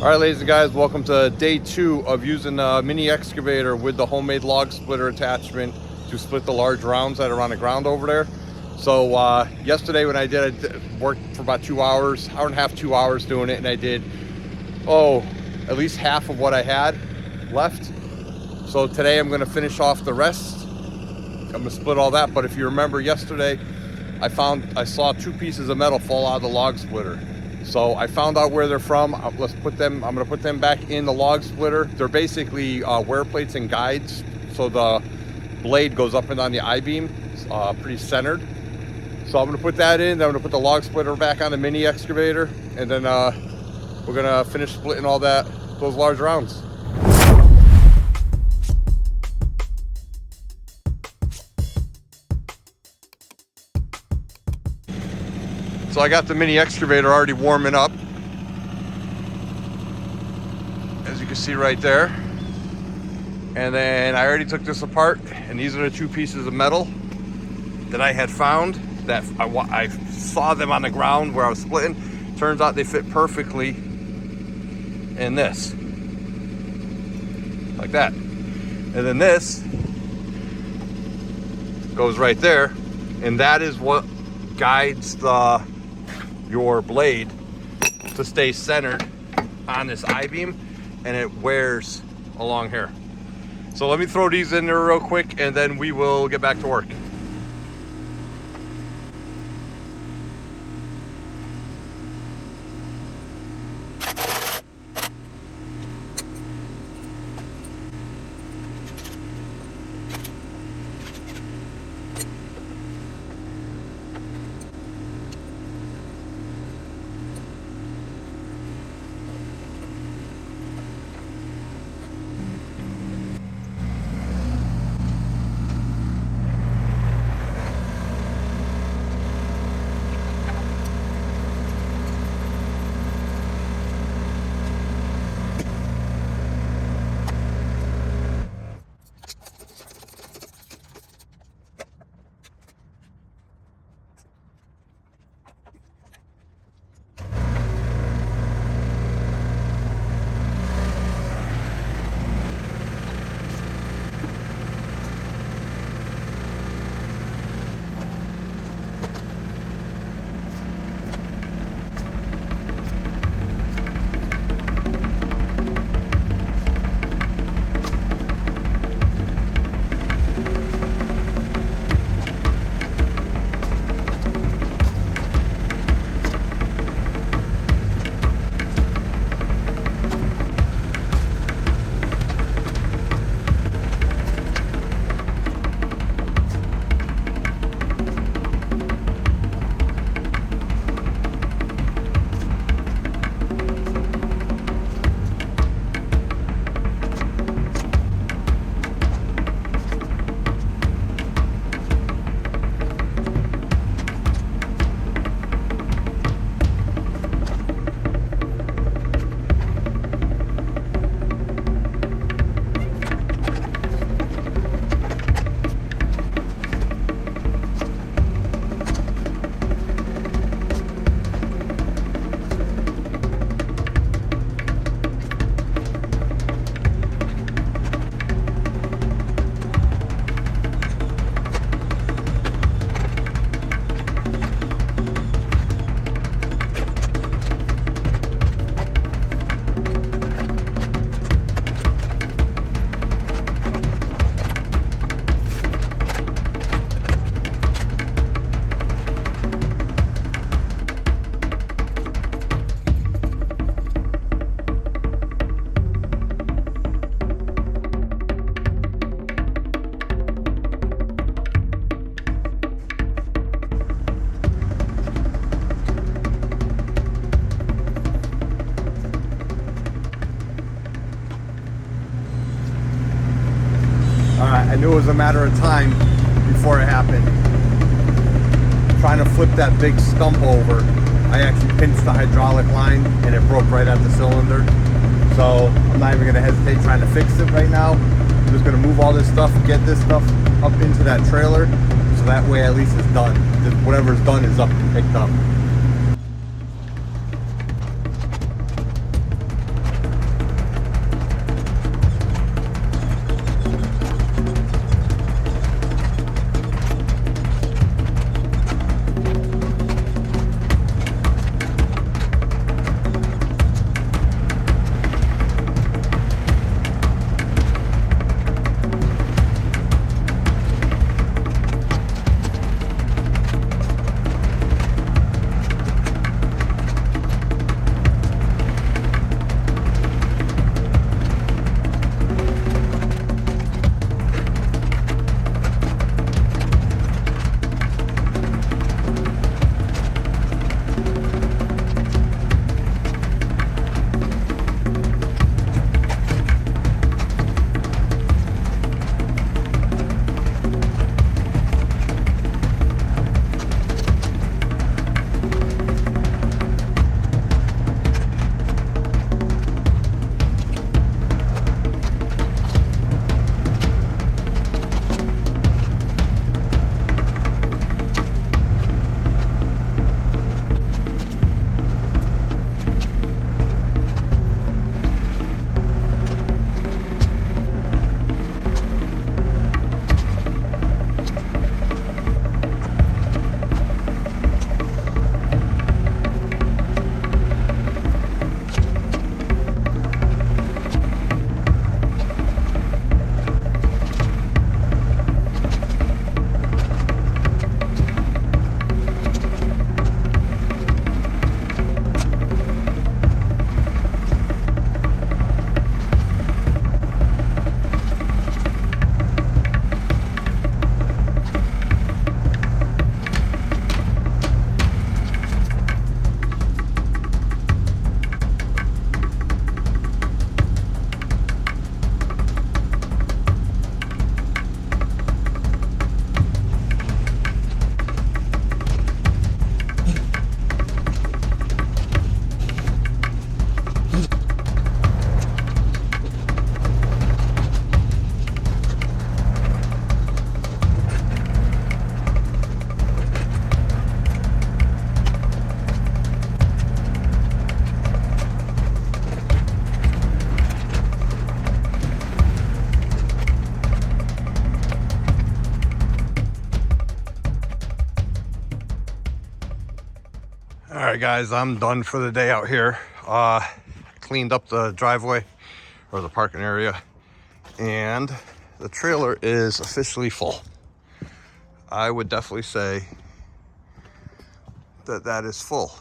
All right, ladies and guys, welcome to day 2 of using the mini excavator with the homemade log splitter attachment to split the large rounds that are on the ground over there. So yesterday when I worked for about 2 hours, hour and a half, 2 hours doing it, and I did, at least half of what I had left. So today I'm gonna finish off the rest. I'm gonna split all that, but if you remember yesterday, I saw 2 pieces of metal fall out of the log splitter. So I found out where they're from. I'm gonna put them back in the log splitter. They're basically wear plates and guides. So the blade goes up and down the I-beam, pretty centered. So I'm gonna put that in, then I'm gonna put the log splitter back on the mini excavator, and then we're gonna finish splitting all those large rounds. So I got the mini excavator already warming up, as you can see right there. And then I already took this apart, and these are the 2 pieces of metal that I had found that I saw them on the ground where I was splitting. Turns out they fit perfectly in this, like that. And then this goes right there, and that is what guides your blade to stay centered on this I-beam, and it wears along here. So let me throw these in there real quick, and then we will get back to work. I knew it was a matter of time before it happened. Trying to flip that big stump over, I actually pinched the hydraulic line and it broke right at the cylinder. So I'm not even gonna hesitate trying to fix it right now. I'm just gonna move all this stuff, get this stuff up into that trailer, so that way at least it's done. Whatever's done is up and picked up. right, guys, I'm done for the day out here. Cleaned up the driveway or the parking area, and the trailer is officially full. I would definitely say that that is full.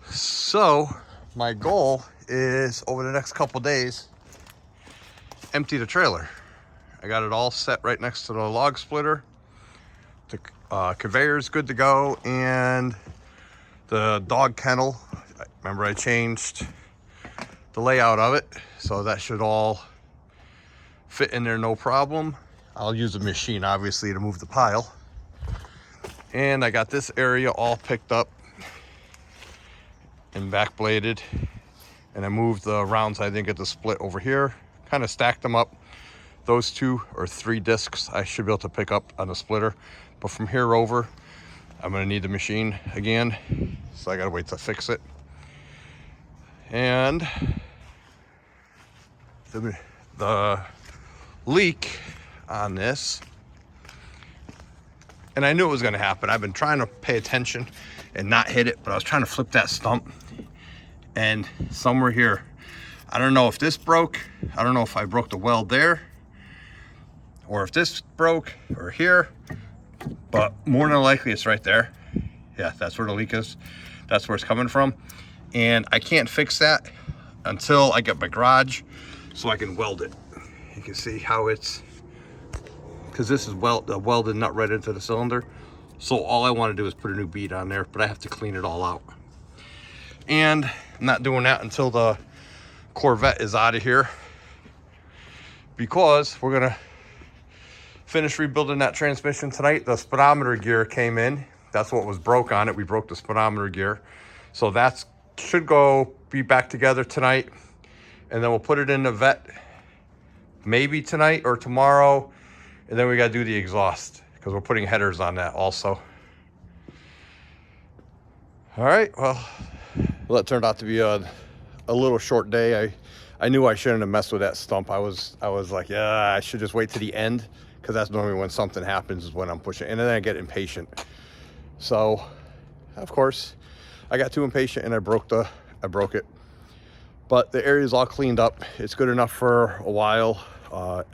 So my goal is over the next couple days, empty the trailer. I got it all set right next to the log splitter. The conveyor is good to go, and the dog kennel, remember I changed the layout of it, so that should all fit in there no problem. I'll use a machine obviously to move the pile. And I got this area all picked up and back bladed, and I moved the rounds I think at the split over here, kind of stacked them up. Those 2 or 3 discs I should be able to pick up on the splitter, but from here over I'm going to need the machine again, so I gotta wait to fix it. And the leak on this, and I knew it was going to happen. I've been trying to pay attention and not hit it, but I was trying to flip that stump, and somewhere here, I don't know if this broke. I don't know if I broke the weld there, or if this broke, or here, but more than likely it's right there. Yeah, that's where the leak is. That's where it's coming from. And I can't fix that until I get my garage so I can weld it. You can see how it's, because this is welded nut right into the cylinder. So all I want to do is put a new bead on there, but I have to clean it all out. And I'm not doing that until the Corvette is out of here, because we're gonna finish rebuilding that transmission tonight. The speedometer gear came in. That's what was broke on it. We broke the speedometer gear. So that should be back together tonight. And then we'll put it in the vet maybe tonight or tomorrow. And then we got to do the exhaust, because we're putting headers on that also. All right, well, that turned out to be a little short day. I knew I shouldn't have messed with that stump. I was like, yeah, I should just wait to the end, because that's normally when something happens, is when I'm pushing, and then I get impatient. So of course I got too impatient and I broke it. But the area is all cleaned up. It's good enough for a while.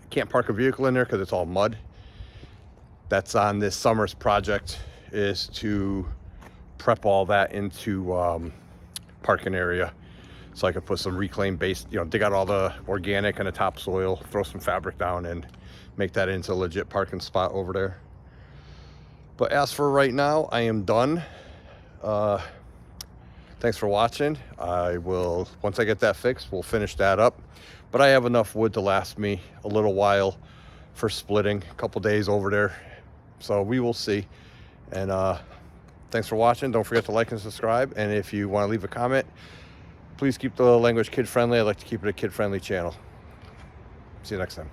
Can't park a vehicle in there because it's all mud. That's on this summer's project, is to prep all that into parking area, so I could put some reclaimed base, dig out all the organic and the topsoil, throw some fabric down, and make that into a legit parking spot over there. But as for right now, I am done. Thanks for watching. Once I get that fixed, we'll finish that up. But I have enough wood to last me a little while for splitting, a couple days over there. So we will see. And thanks for watching. Don't forget to like and subscribe. And if you want to leave a comment, please keep the language kid friendly. I'd like to keep it a kid friendly channel. See you next time.